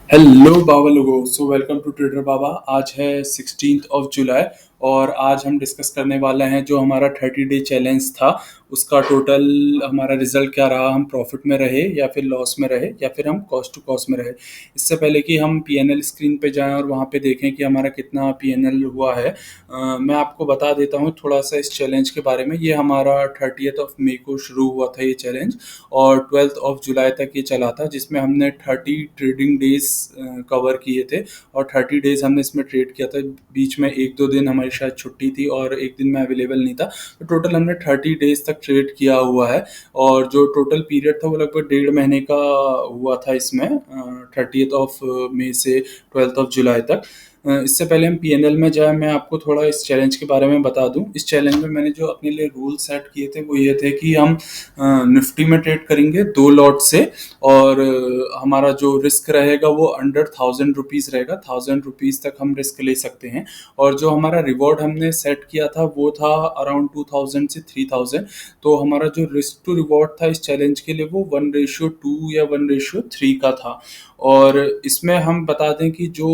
Hello बाबा लोगो, so welcome to Trader Baba. आज है 16 जुलाई और आज हम डिस्कस करने वाले हैं जो हमारा 30 डे चैलेंज था उसका टोटल हमारा रिजल्ट क्या रहा। हम प्रॉफिट में रहे या फिर लॉस में रहे या फिर हम कॉस्ट टू कॉस्ट में रहे। इससे पहले कि हम पीएनएल स्क्रीन पे जाएं और वहाँ पे देखें कि हमारा कितना पीएनएल हुआ है, मैं आपको बता देता हूँ थोड़ा सा इस चैलेंज के बारे में। ये हमारा 30 मई को शुरू हुआ था ये चैलेंज और 12 जुलाई तक ये चला था, जिसमें हमने 30 ट्रेडिंग डेज कवर किए थे और 30 डेज हमने इसमें ट्रेड किया था। बीच में एक दो दिन हमारी शायद छुट्टी थी और एक दिन मैं अवेलेबल नहीं था, तो टोटल हमने 30 डेज तक ट्रेड किया हुआ है। और जो टोटल पीरियड था वो लगभग 1.5 महीने का हुआ था इसमें, 30 मई से 12 जुलाई तक। इससे पहले हम पीएनएल में जाए, मैं आपको थोड़ा इस चैलेंज के बारे में बता दूं। इस चैलेंज में मैंने जो अपने लिए रूल सेट किए थे वो ये थे कि हम निफ्टी में ट्रेड करेंगे 2 लॉट से और हमारा जो रिस्क रहेगा वो अंडर 1000 रुपीज़ रहेगा। 1000 रुपीज़ तक हम रिस्क ले सकते हैं। और जो हमारा रिवॉर्ड हमने सेट किया था वो था अराउंड 2000 से 3000। तो हमारा जो रिस्क टू रिवॉर्ड था इस चैलेंज के लिए वो 1:2 या 1:3 का था। और इसमें हम बता दें कि जो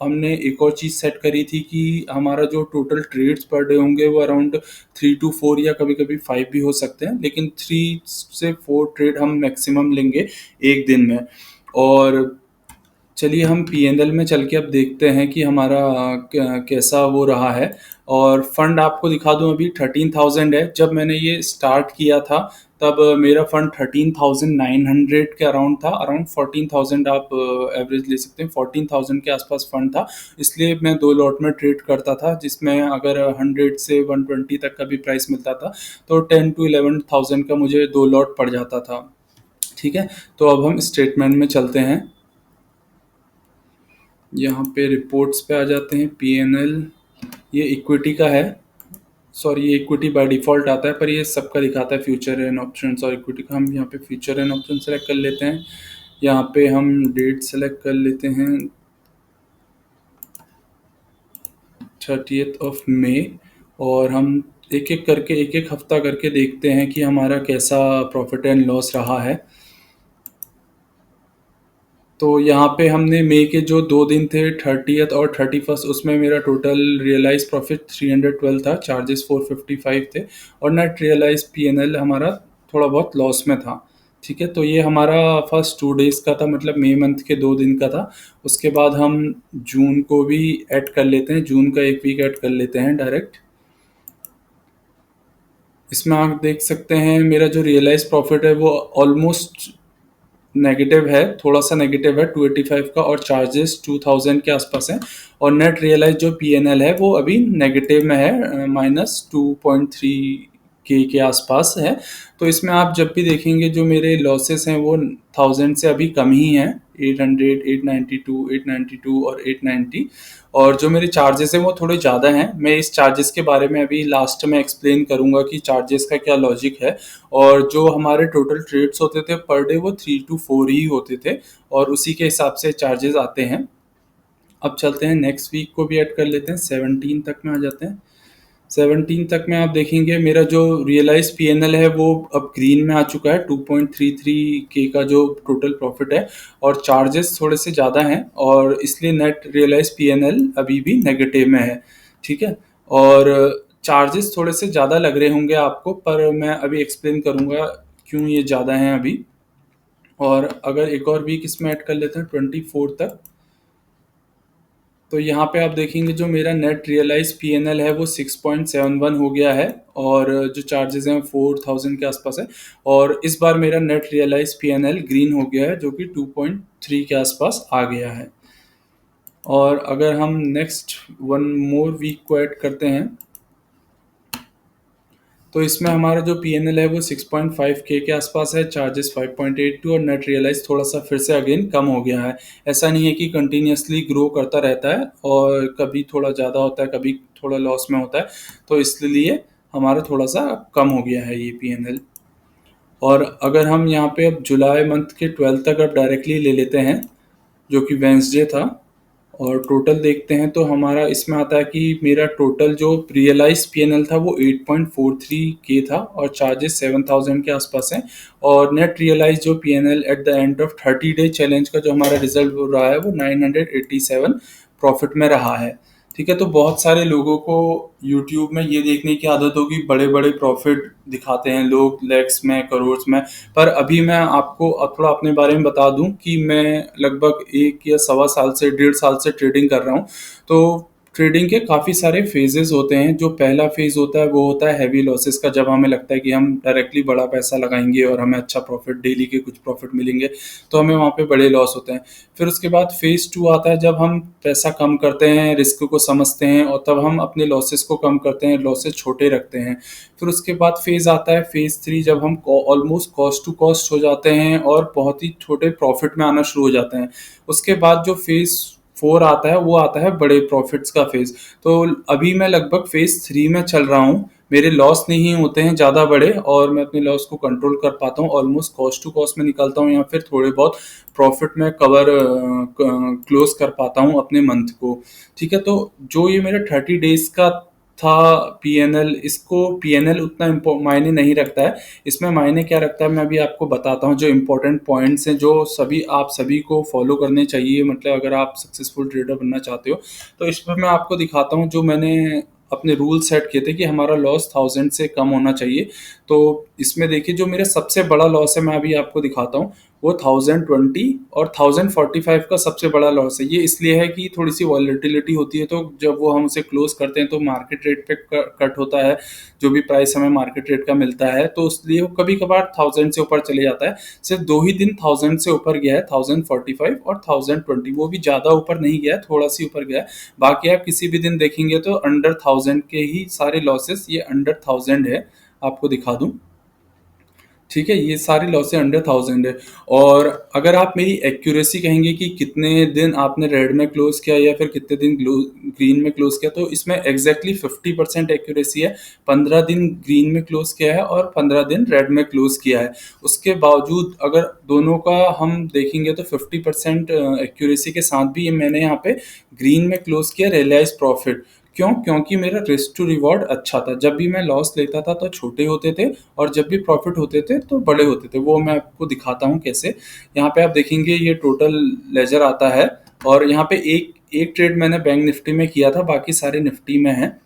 हमने एक और चीज़ सेट करी थी कि हमारा जो टोटल ट्रेड्स पर डे होंगे वो अराउंड 3 to 4 या कभी कभी 5 भी हो सकते हैं, लेकिन 3 से 4 ट्रेड हम मैक्सिमम लेंगे एक दिन में। और चलिए हम पीएनएल में चल के अब देखते हैं कि हमारा कैसा वो रहा है। और फंड आपको दिखा दूं, अभी 13,000 है। जब मैंने ये स्टार्ट किया था तब मेरा फंड 13,900 के अराउंड था। अराउंड 14,000 आप एवरेज ले सकते हैं, 14,000 के आसपास फंड था। इसलिए मैं 2 लॉट में ट्रेड करता था, जिसमें अगर 100 से 120 तक का भी प्राइस मिलता था तो 10 to 11,000 का मुझे 2 लॉट पड़ जाता था। ठीक है, तो अब हम स्टेटमेंट में चलते हैं। यहाँ पे रिपोर्ट्स पे आ जाते हैं। पीएनएल ये इक्विटी का है, सॉरी ये इक्विटी बाय डिफ़ॉल्ट आता है, पर ये सबका दिखाता है फ्यूचर एंड ऑप्शंस और इक्विटी का। हम यहाँ पे फ्यूचर एंड ऑप्शन सेलेक्ट कर लेते हैं। यहाँ पे हम डेट सेलेक्ट कर लेते हैं 30 मई। और हम एक एक करके एक एक हफ्ता करके देखते हैं कि हमारा कैसा प्रॉफिट एंड लॉस रहा है। तो यहाँ पे हमने मई के जो 2 दिन थे 30th और 31st, उसमें मेरा टोटल रियलाइज प्रॉफिट 312 था, चार्जेस 455 थे और नेट रियलाइज पीएनएल हमारा थोड़ा बहुत लॉस में था। ठीक है, तो ये हमारा फर्स्ट 2 डेज का था, मतलब मई मंथ के 2 दिन का था। उसके बाद हम जून को भी ऐड कर लेते हैं, जून का एक वीक ऐड कर लेते हैं डायरेक्ट। इसमें आप देख सकते हैं मेरा जो रियलाइज प्रॉफिट है वो ऑलमोस्ट नेगेटिव है, थोड़ा सा नेगेटिव है 285 का, और चार्जेस 2000 के आसपास है। और नेट रियलाइज जो पीएनएल है वो अभी नेगेटिव में है, -2.3 के आसपास है। तो इसमें आप जब भी देखेंगे जो मेरे लॉसेस हैं वो 1000 से अभी कम ही हैं, 800, 892, 892 और 890। और जो मेरे चार्जेस हैं वो थोड़े ज़्यादा हैं। मैं इस चार्जेस के बारे में अभी लास्ट में एक्सप्लेन करूंगा कि चार्जेस का क्या लॉजिक है। और जो हमारे टोटल ट्रेड्स होते थे पर डे वो 3 to 4 ही होते थे और उसी के हिसाब से चार्जेस आते हैं। अब चलते हैं नेक्स्ट वीक को भी ऐड कर लेते हैं, 17 तक में आ जाते हैं। 17 तक में आप देखेंगे मेरा जो रियलाइज पीएनएल है वो अब ग्रीन में आ चुका है, 2.33 का जो टोटल प्रॉफिट है। और चार्जेस थोड़े से ज़्यादा हैं और इसलिए नेट रियलाइज पीएनएल अभी भी नेगेटिव में है। ठीक है, और चार्जेस थोड़े से ज़्यादा लग रहे होंगे आपको, पर मैं अभी एक्सप्लेन करूँगा क्यों ये ज़्यादा हैं अभी। और अगर एक और वीक इसमें ऐड कर लेते हैं 24 तक, तो यहाँ पे आप देखेंगे जो मेरा नेट रियलाइज पीएनएल है वो 6.71 हो गया है और जो चार्जेस हैं 4000 के आसपास है। और इस बार मेरा नेट रियलाइज पीएनएल ग्रीन हो गया है, जो कि 2.3 के आसपास आ गया है। और अगर हम नेक्स्ट 1 मोर वीक को ऐड करते हैं तो इसमें हमारा जो पीएनएल है वो 6.5 के आसपास है, चार्जेस 5.82 और नेट रियलाइज थोड़ा सा फिर से अगेन कम हो गया है। ऐसा नहीं है कि कंटिन्यूसली ग्रो करता रहता है, और कभी थोड़ा ज़्यादा होता है कभी थोड़ा लॉस में होता है, तो इसलिए हमारा थोड़ा सा कम हो गया है ये पीएनएल। और अगर हम यहाँ पे अब जुलाई मंथ के 12 तक अब डायरेक्टली ले लेते हैं, जो कि वेंसडे था, और टोटल देखते हैं तो हमारा इसमें आता है कि मेरा टोटल जो रियलाइज़ पीएनएल था वो 8.43 के था और चार्जेस 7000 के आसपास हैं। और नेट रियलाइज़ जो PNL at the end of 30 day challenge का जो हमारा रिजल्ट हो रहा है वो 987 प्रॉफिट में रहा है। ठीक है, तो बहुत सारे लोगों को यूट्यूब में ये देखने की आदत होगी, बड़े बड़े प्रॉफिट दिखाते हैं लोग लैक्स में, करोड़ में। पर अभी मैं आपको थोड़ा अपने बारे में बता दूं कि मैं लगभग 1 या सवा साल से 1.5 साल से ट्रेडिंग कर रहा हूं। तो ट्रेडिंग के काफ़ी सारे फेजेस होते हैं। जो पहला फेज होता है वो होता है हैवी लॉसेस का, जब हमें लगता है कि हम डायरेक्टली बड़ा पैसा लगाएंगे और हमें अच्छा प्रॉफिट, डेली के कुछ प्रॉफिट मिलेंगे, तो हमें वहाँ पे बड़े लॉस होते हैं। फिर उसके बाद फेज 2 आता है, जब हम पैसा कम करते हैं, रिस्क को समझते हैं और तब हम अपने लॉसेस को कम करते हैं, लॉसेस छोटे रखते हैं। फिर उसके बाद फेज आता है फेज 3, जब हम ऑलमोस्ट कॉस्ट टू कॉस्ट हो जाते हैं और बहुत ही छोटे प्रॉफिट में आना शुरू हो जाते हैं। उसके बाद जो फेज 4 आता है वो आता है बड़े प्रॉफिट्स का फेज। तो अभी मैं लगभग फेज 3 में चल रहा हूँ। मेरे लॉस नहीं होते हैं ज़्यादा बड़े और मैं अपने लॉस को कंट्रोल कर पाता हूँ, ऑलमोस्ट कॉस्ट टू कॉस्ट में निकलता हूँ या फिर थोड़े बहुत प्रॉफिट में कवर क्लोज कर पाता हूँ अपने मंथ को। ठीक है, तो जो ये मेरा 30 डेज का था पीएनएल, इसको पीएनएल उतना मायने नहीं रखता है। इसमें मायने क्या रखता है मैं अभी आपको बताता हूँ। जो इम्पोर्टेंट पॉइंट्स हैं जो आप सभी को फॉलो करने चाहिए, मतलब अगर आप सक्सेसफुल ट्रेडर बनना चाहते हो, तो इसमें मैं आपको दिखाता हूँ जो मैंने अपने रूल सेट किए थे कि हमारा लॉस 1000 से कम होना चाहिए। तो इसमें देखिए जो मेरा सबसे बड़ा लॉस है मैं अभी आपको दिखाता हूँ, वो 1020 और 1045 का सबसे बड़ा लॉस है। ये इसलिए है कि थोड़ी सी वॉलेटिलिटी होती है, तो जब वो हम उसे क्लोज करते हैं तो मार्केट रेट पे कट होता है, जो भी प्राइस हमें मार्केट रेट का मिलता है, तो इसलिए वो कभी कभार 1000 से ऊपर चले जाता है। सिर्फ 2 ही दिन 1000 से ऊपर गया है, 1045 और 1020, वो भी ज़्यादा ऊपर नहीं गया है, थोड़ा सी ऊपर गया है। बाकी आप किसी भी दिन देखेंगे तो अंडर 1000 के ही सारे लॉसेस, ये अंडर 1000 है, आपको दिखा दूं। ठीक है, ये सारी लॉसें अंडर 1000 है। और अगर आप मेरी एक्यूरेसी कहेंगे कि कितने दिन आपने रेड में क्लोज किया या फिर कितने दिन ग्रीन में क्लोज किया, तो इसमें एग्जैक्टली 50% एक्यूरेसी है। 15 दिन ग्रीन में क्लोज किया है और 15 दिन रेड में क्लोज किया है। उसके बावजूद अगर दोनों का हम देखेंगे तो 50% एक्यूरेसी के साथ भी ये मैंने यहाँ पे ग्रीन में क्लोज किया रियलाइज प्रॉफिट। क्यों? क्योंकि मेरा रिस्क टू रिवॉर्ड अच्छा था। जब भी मैं लॉस लेता था तो छोटे होते थे और जब भी प्रॉफिट होते थे तो बड़े होते थे। वो मैं आपको दिखाता हूँ कैसे। यहाँ पे आप देखेंगे ये टोटल लेजर आता है और यहाँ पे एक एक ट्रेड मैंने बैंक निफ्टी में किया था, बाकी सारे निफ्टी में हैं।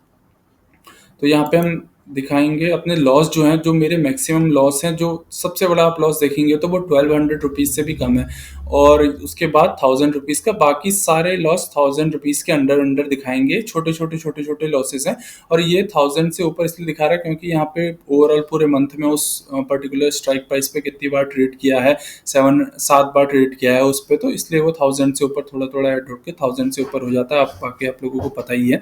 तो यहाँ पे हम दिखाएंगे अपने लॉस जो हैं, जो मेरे मैक्सिमम लॉस हैं, जो सबसे बड़ा आप लॉस देखेंगे तो वो 1200 रुपीज़ से भी कम है। और उसके बाद 1000 रुपीज़ का, बाकी सारे लॉस 1000 रुपीज़ के अंडर अंडर दिखाएंगे। छोटे छोटे लॉसेस हैं और ये 1000 से ऊपर इसलिए दिखा रहा है क्योंकि यहाँ पे ओवरऑल पूरे मंथ में उस पर्टिकुलर स्ट्राइक प्राइस पे कितनी बार ट्रेड किया है, 7 बार ट्रेड किया है उस पर, तो इसलिए वो 1000 से ऊपर थोड़ा थोड़ा ऐड होकर 1000 से ऊपर हो जाता है। आप बाकी आप लोगों को पता ही है।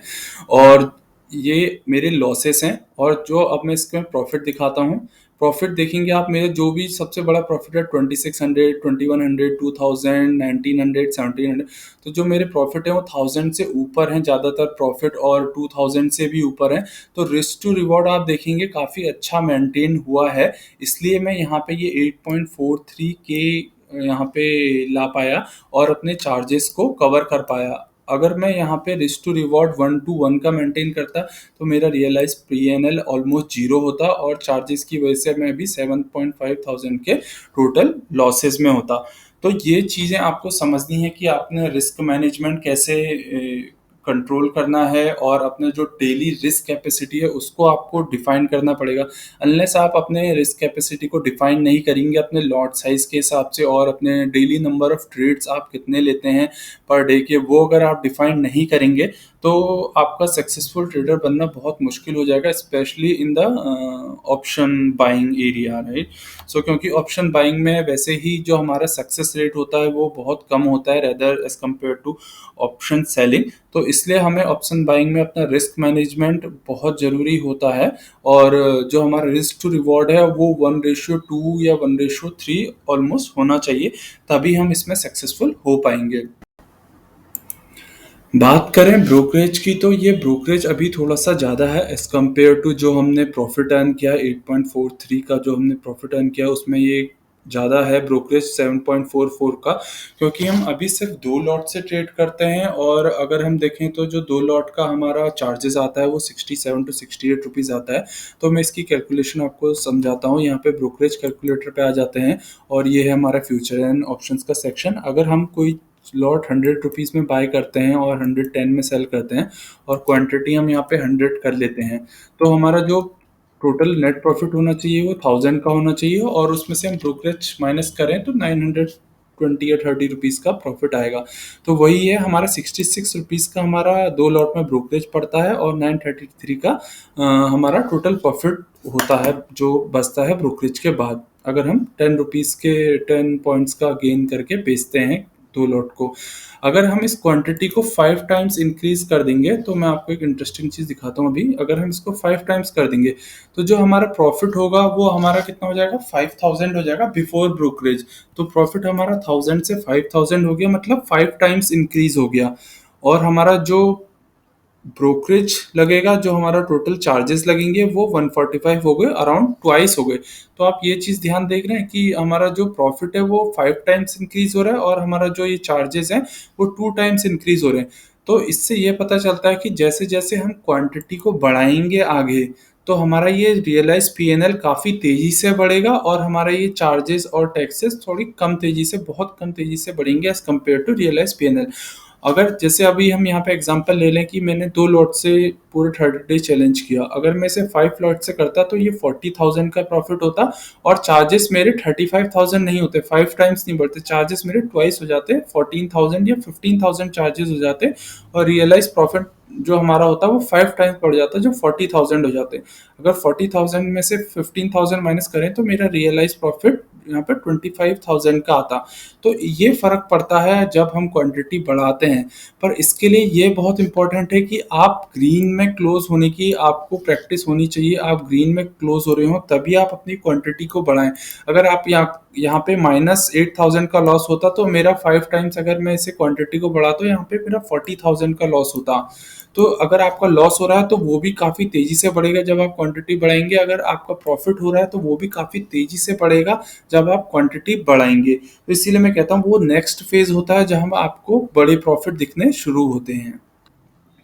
और ये मेरे लॉसेस हैं। और जो अब मैं इसमें प्रॉफिट दिखाता हूँ, प्रॉफिट देखेंगे आप, मेरे जो भी सबसे बड़ा प्रॉफिट है 2600, 2100, 2000, 1900, 1700। तो जो मेरे प्रॉफिट है वो 1000 से ऊपर हैं ज़्यादातर प्रॉफिट और 2000 से भी ऊपर हैं। तो रिस्क टू रिवॉर्ड आप देखेंगे काफ़ी अच्छा मेंटेन हुआ है, इसलिए मैं यहाँ पे ये 8.43 के यहाँ पे ला पाया और अपने चार्जेस को कवर कर पाया। अगर मैं यहाँ पे रिस्क टू रिवॉर्ड 1:1 का मेंटेन करता तो मेरा रियलाइज पीएनएल ऑलमोस्ट जीरो होता और चार्जेस की वजह से मैं अभी 7.5 थाउजेंड के टोटल लॉसेस में होता। तो ये चीज़ें आपको समझनी है कि आपने रिस्क मैनेजमेंट कैसे कंट्रोल करना है और अपने जो डेली रिस्क कैपेसिटी है उसको आपको डिफाइन करना पड़ेगा। अनलेस आप अपने रिस्क कैपेसिटी को डिफाइन नहीं करेंगे अपने लॉट साइज के हिसाब से और अपने डेली नंबर ऑफ ट्रेड्स आप कितने लेते हैं पर डे के, वो अगर आप डिफाइन नहीं करेंगे तो आपका सक्सेसफुल ट्रेडर बनना बहुत मुश्किल हो जाएगा, specially in the option buying area, right. So क्योंकि ऑप्शन बाइंग में वैसे ही जो हमारा सक्सेस रेट होता है वो बहुत कम होता है rather as compare to option selling. तो इसलिए हमें ऑप्शन बाइंग में अपना रिस्क मैनेजमेंट बहुत ज़रूरी होता है। और जो हमारा रिस्क टू रिवॉर्ड है वो 1:2 या 1:3 ऑलमोस्ट होना चाहिए, तभी हम इसमें सक्सेसफुल हो पाएंगे। बात करें ब्रोकरेज की, तो ये ब्रोकरेज अभी थोड़ा सा ज़्यादा है एज कम्पेयर टू जो हमने प्रॉफिट अर्न किया 8.43 का जो हमने प्रॉफिट अर्न किया, उसमें ये ज़्यादा है ब्रोकरेज 7.44 का, क्योंकि हम अभी सिर्फ 2 लॉट से ट्रेड करते हैं और अगर हम देखें तो जो 2 लॉट का हमारा चार्जेस आता है वो 67 टू 68 रुपीज़ आता है। तो मैं इसकी कैलकुलेशन आपको समझाता हूँ। यहाँ पे ब्रोकरेज कैलकुलेटर पे आ जाते हैं और ये है हमारा फ्यूचर एंड ऑप्शंस का सेक्शन। अगर हम कोई लॉट 100 रुपीज़ में बाय करते हैं और 110 में सेल करते हैं और क्वांटिटी हम यहाँ पे 100 कर लेते हैं, तो हमारा जो टोटल नेट प्रॉफिट होना चाहिए वो 1000 का होना चाहिए और उसमें से हम ब्रोकरेज माइनस करें तो 920 या 30 रुपीज़ का प्रॉफिट आएगा। तो वही है हमारा 66 रुपीज़ का हमारा 2 लॉट में ब्रोकरेज पड़ता है और 933 का हमारा टोटल प्रॉफिट होता है जो बचता है ब्रोकरेज के बाद, अगर हम 10 रुपीज़ के 10 पॉइंट्स का गेन करके बेचते हैं 2 लॉट को। अगर हम इस क्वांटिटी को 5 टाइम्स इंक्रीज कर देंगे तो मैं आपको एक इंटरेस्टिंग चीज़ दिखाता हूँ अभी। अगर हम इसको 5 टाइम्स कर देंगे तो जो हमारा प्रॉफिट होगा वो हमारा कितना हो जाएगा, 5000 हो जाएगा बिफोर ब्रोकरेज। तो प्रॉफिट हमारा 1000 से 5000 हो गया, मतलब 5 टाइम्स इंक्रीज हो गया। और हमारा जो ब्रोकरेज लगेगा, जो हमारा टोटल चार्जेस लगेंगे वो 145 हो गए, अराउंड ट्वाइस हो गए। तो आप ये चीज़ ध्यान देख रहे हैं कि हमारा जो प्रॉफिट है वो 5 टाइम्स इंक्रीज हो रहा है और हमारा जो ये चार्जेस हैं वो 2 टाइम्स इंक्रीज हो रहे हैं। तो इससे ये पता चलता है कि जैसे जैसे हम क्वांटिटी को बढ़ाएंगे आगे, तो हमारा ये रियलाइज पीएनएल काफ़ी तेज़ी से बढ़ेगा और हमारा ये चार्जेस और टैक्सेस थोड़ी कम तेज़ी से, बहुत कम तेज़ी से बढ़ेंगे as compare to realise PNL. अगर जैसे अभी हम यहाँ पे एग्जांपल ले लें कि मैंने 2 लॉट से पूरे 30 डे चैलेंज किया, अगर मैं इसे 5 लॉट से करता तो ये 40,000 का प्रॉफिट होता और चार्जेस मेरे 35,000 नहीं होते, 5 टाइम्स नहीं बढ़ते, चार्जेस मेरे ट्वाइस हो जाते, 14,000 या 15,000 चार्जेस हो जाते और रियलाइज प्रॉफिट जो हमारा होता है वो 5 टाइम्स बढ़ जाता है, जो 40,000 हो जाते। अगर 40,000 में से 15,000 माइनस करें तो मेरा रियलाइज प्रॉफिट यहाँ पे 25,000 का आता। तो ये फ़र्क पड़ता है जब हम क्वांटिटी बढ़ाते हैं। पर इसके लिए ये बहुत इंपॉर्टेंट है कि आप ग्रीन में क्लोज होने की आपको प्रैक्टिस होनी चाहिए। आप ग्रीन में क्लोज हो रहे हो तभी आप अपनी क्वांटिटी को बढ़ाएं। अगर आप यहाँ पे -8,000 का लॉस होता तो मेरा 5 टाइम्स अगर मैं इसे क्वांटिटी को बढ़ाता तो यहाँ पे मेरा 40,000 का लॉस होता। तो अगर आपका लॉस हो रहा है तो वो भी काफ़ी तेज़ी से बढ़ेगा जब आप क्वांटिटी बढ़ाएंगे। अगर आपका प्रॉफिट हो रहा है तो वो भी काफ़ी तेज़ी से बढ़ेगा जब आप क्वांटिटी बढ़ाएंगे। तो इसीलिए मैं कहता हूँ वो नेक्स्ट फेज होता है जहाँ आपको बड़े प्रॉफिट दिखने शुरू होते हैं।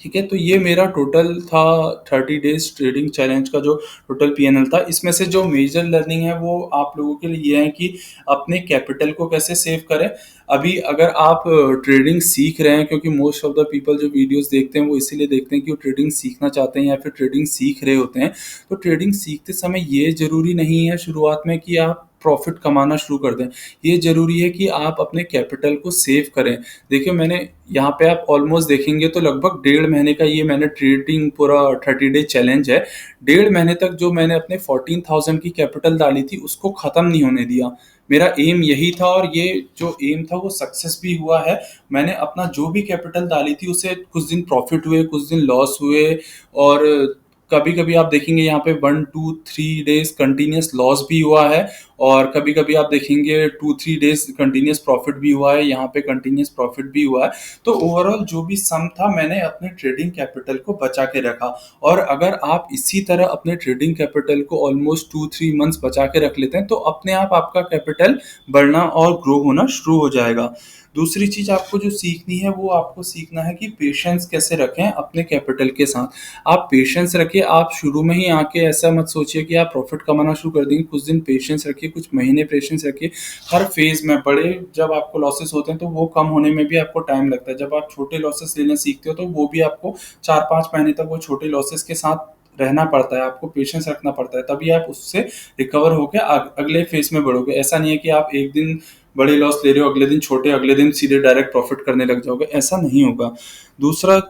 ठीक है, तो ये मेरा टोटल था 30 डेज ट्रेडिंग चैलेंज का जो टोटल पीएनएल था। इसमें से जो मेजर लर्निंग है वो आप लोगों के लिए ये है कि अपने कैपिटल को कैसे सेव करें। अभी अगर आप ट्रेडिंग सीख रहे हैं, क्योंकि मोस्ट ऑफ द पीपल जो वीडियोस देखते हैं वो इसीलिए देखते हैं कि वो ट्रेडिंग सीखना चाहते हैं या फिर ट्रेडिंग सीख रहे होते हैं। तो ट्रेडिंग सीखते समय ये ज़रूरी नहीं है शुरुआत में कि आप प्रॉफिट कमाना शुरू कर दें। ये ज़रूरी है कि आप अपने कैपिटल को सेव करें। देखिए, मैंने यहाँ पे आप ऑलमोस्ट देखेंगे तो लगभग 1.5 महीने का ये मैंने ट्रेडिंग पूरा 30 डे चैलेंज है। 1.5 महीने तक जो मैंने अपने 14,000 की कैपिटल डाली थी उसको ख़त्म नहीं होने दिया। मेरा एम यही था और ये जो एम था वो सक्सेस भी हुआ है। मैंने अपना जो भी कैपिटल डाली थी उसे कुछ दिन प्रॉफिट हुए, कुछ दिन लॉस हुए और कभी कभी आप देखेंगे यहाँ पे 1 2 3 डेज कंटिन्यूस लॉस भी हुआ है और कभी कभी आप देखेंगे 2 3 डेज कंटिन्यूस प्रॉफिट भी हुआ है, यहाँ पे कंटिन्यूस प्रॉफिट भी हुआ है। तो ओवरऑल जो भी सम था मैंने अपने ट्रेडिंग कैपिटल को बचा के रखा। और अगर आप इसी तरह अपने ट्रेडिंग कैपिटल को ऑलमोस्ट 2 3 मंथ्स बचा के रख लेते हैं तो अपने आप आपका कैपिटल बढ़ना और ग्रो होना शुरू हो जाएगा। दूसरी चीज़ आपको जो सीखनी है वो आपको सीखना है कि पेशेंस कैसे रखें अपने कैपिटल के साथ। आप पेशेंस रखिए, आप शुरू में ही आके ऐसा मत सोचिए कि आप प्रॉफिट कमाना शुरू कर देंगे। कुछ दिन पेशेंस रखिए, कुछ महीने पेशेंस रखिए। हर फेज में बड़े जब आपको लॉसेस होते हैं तो वो कम होने में भी आपको टाइम लगता है। जब आप छोटे लॉसेस लेना सीखते हो तो वो भी आपको 4 5 महीने तक वो छोटे लॉसेस के साथ रहना पड़ता है, आपको पेशेंस रखना पड़ता है, तभी आप उससे रिकवर होकर अगले फेज में बढ़ोगे। ऐसा नहीं है कि आप एक दिन बड़े लॉस ले रहे हो, अगले दिन छोटे, अगले दिन सीधे डायरेक्ट प्रॉफिट करने लग जाओगे, ऐसा नहीं होगा। दूसरा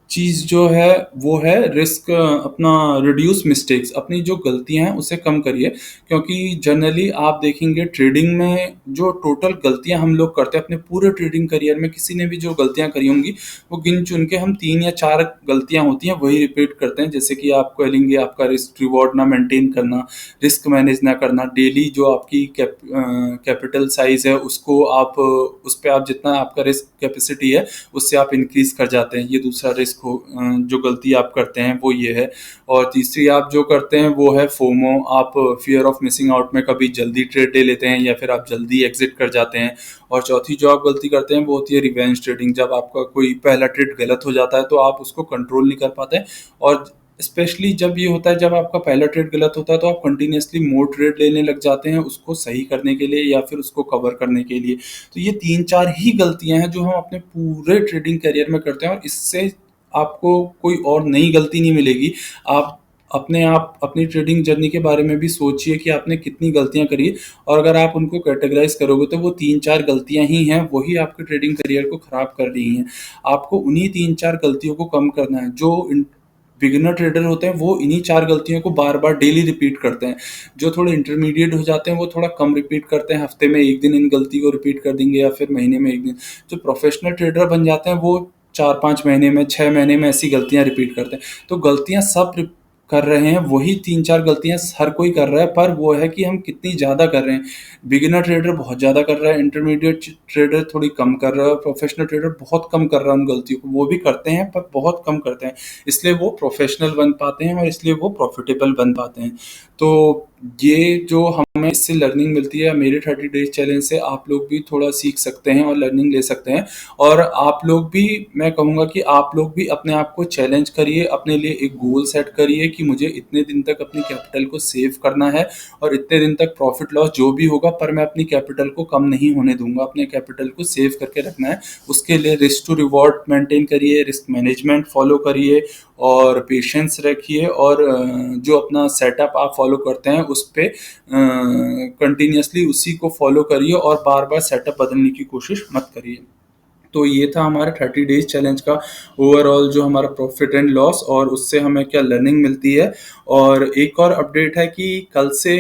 चीज़ जो है वो है रिस्क, अपना रिड्यूस मिस्टेक्स, अपनी जो गलतियां हैं उसे कम करिए। क्योंकि जनरली आप देखेंगे ट्रेडिंग में जो टोटल गलतियां हम लोग करते हैं अपने पूरे ट्रेडिंग करियर में, किसी ने भी जो गलतियां करी होंगी वो गिन चुन के हम 3 या 4 गलतियां होती हैं वही रिपीट करते हैं। जैसे कि आप कहेंगे आपका रिस्क रिवॉर्ड ना मेंटेन करना, रिस्क मैनेज ना करना, डेली जो आपकी कैपिटल साइज है उसको आप उस पर आप जितना आपका रिस्क कैपेसिटी है उससे आप इंक्रीज कर जाते हैं, ये दूसरा रिस्क जो गलती आप करते हैं वो ये है। और तीसरी आप जो करते हैं वो है फोमो, आप फियर ऑफ मिसिंग आउट में कभी जल्दी ट्रेड ले लेते हैं या फिर आप जल्दी एग्जिट कर जाते हैं। और चौथी जो आप गलती करते हैं वो होती है रिवेंज ट्रेडिंग, जब आपका कोई पहला ट्रेड गलत हो जाता है तो आप उसको कंट्रोल नहीं कर पाते हैं। और स्पेशली जब ये होता है, जब आपका पहला ट्रेड गलत होता है तो आप कंटिन्यूअसली मोर ट्रेड लेने लग जाते हैं उसको सही करने के लिए या फिर उसको कवर करने के लिए। तो ये 3-4 ही गलतियां हैं जो हम अपने पूरे ट्रेडिंग करियर में करते हैं, और इससे आपको कोई और नई गलती नहीं मिलेगी। आप अपनी ट्रेडिंग जर्नी के बारे में भी सोचिए कि आपने कितनी गलतियां करी है, और अगर आप उनको कैटेगराइज करोगे तो वो 3-4 गलतियां ही हैं, वही आपके ट्रेडिंग करियर को खराब कर रही हैं। आपको उन्हीं 3-4 गलतियों को कम करना है। जो बिगिनर ट्रेडर होते हैं वो इन्हीं 4 गलतियों को बार बार डेली रिपीट करते हैं। जो थोड़े इंटरमीडिएट हो जाते हैं वो थोड़ा कम रिपीट करते हैं, हफ्ते में 1 दिन इन गलती को रिपीट कर देंगे या फिर महीने में 1 दिन। जो प्रोफेशनल ट्रेडर बन जाते हैं वो 4-5 महीने में, 6 महीने में ऐसी गलतियां रिपीट करते हैं। तो गलतियां सब कर रहे हैं, वही 3-4 गलतियां हर कोई कर रहा है, पर वो है कि हम कितनी ज़्यादा कर रहे हैं। बिगिनर ट्रेडर बहुत ज़्यादा कर रहा है, इंटरमीडिएट ट्रेडर थोड़ी कम कर रहा है, और प्रोफेशनल ट्रेडर बहुत कम कर रहा है उन गलतियों को। वो भी करते हैं पर बहुत कम करते हैं, इसलिए वो प्रोफेशनल बन पाते हैं और इसलिए वो प्रॉफिटेबल बन पाते हैं। तो ये जो हमें इससे लर्निंग मिलती है, मेरे 30 डेज चैलेंज से आप लोग भी थोड़ा सीख सकते हैं और लर्निंग ले सकते हैं। और आप लोग भी, मैं कहूँगा कि आप लोग भी अपने आप को चैलेंज करिए, अपने लिए एक गोल सेट करिए कि मुझे इतने दिन तक अपनी कैपिटल को सेव करना है, और इतने दिन तक प्रॉफिट लॉस जो भी होगा पर मैं अपनी कैपिटल को कम नहीं होने दूंगा, अपने कैपिटल को सेव करके रखना है। उसके लिए रिस्क टू रिवॉर्ड मेंटेन करिए, रिस्क मैनेजमेंट फॉलो करिए, और पेशेंस रखिए, और जो अपना सेटअप आप फॉलो करते हैं उस पर कंटिन्यूसली उसी को फॉलो करिए, और बार बार सेटअप बदलने की कोशिश मत करिए। तो ये था हमारा 30 डेज चैलेंज का ओवरऑल जो हमारा प्रॉफिट एंड लॉस, और उससे हमें क्या लर्निंग मिलती है। और एक और अपडेट है कि कल से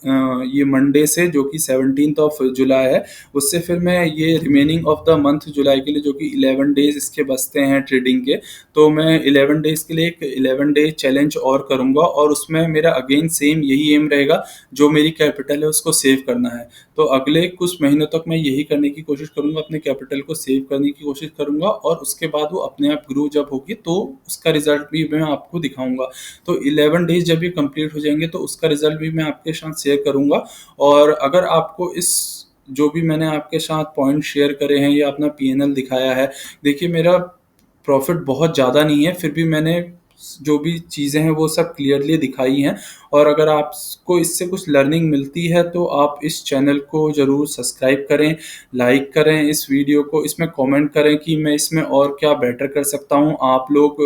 ये मंडे से, जो कि 17 जुलाई है, उससे फिर मैं ये रिमेनिंग ऑफ द मंथ जुलाई के लिए, जो कि 11 डेज इसके बचते हैं ट्रेडिंग के, तो मैं 11 डेज के लिए एक 11 डे चैलेंज और करूँगा, और उसमें मेरा अगेन सेम यही एम रहेगा, जो मेरी कैपिटल है उसको सेव करना है। तो अगले कुछ महीनों तक मैं यही करने की कोशिश करूँगा, अपने कैपिटल को सेव करने की कोशिश करूँगा, और उसके बाद वो अपने आप ग्रो जब होगी तो उसका रिजल्ट भी मैं आपको दिखाऊंगा। तो 11 डेज जब ये कंप्लीट हो जाएंगे तो उसका रिजल्ट भी मैं आपके साथ शेयर करूँगा। और अगर आपको इस, जो भी मैंने आपके साथ पॉइंट शेयर करे हैं या अपना पीएनएल दिखाया है, देखिए मेरा प्रॉफिट बहुत ज़्यादा नहीं है, फिर भी मैंने जो भी चीज़ें हैं वो सब क्लियरली दिखाई हैं। और अगर आपको इससे कुछ लर्निंग मिलती है तो आप इस चैनल को ज़रूर सब्सक्राइब करें, लाइक करें इस वीडियो को, इसमें कमेंट करें कि मैं इसमें और क्या बेटर कर सकता हूं। आप लोग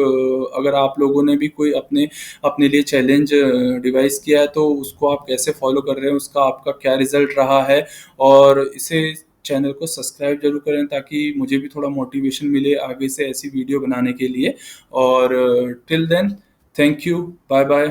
अगर आप लोगों ने भी कोई अपने अपने लिए चैलेंज डिवाइस किया है तो उसको आप कैसे फॉलो कर रहे हैं, उसका आपका क्या रिजल्ट रहा है। और इसे, चैनल को सब्सक्राइब जरूर करें ताकि मुझे भी थोड़ा मोटिवेशन मिले आगे से ऐसी वीडियो बनाने के लिए। और till then, thank you, bye bye.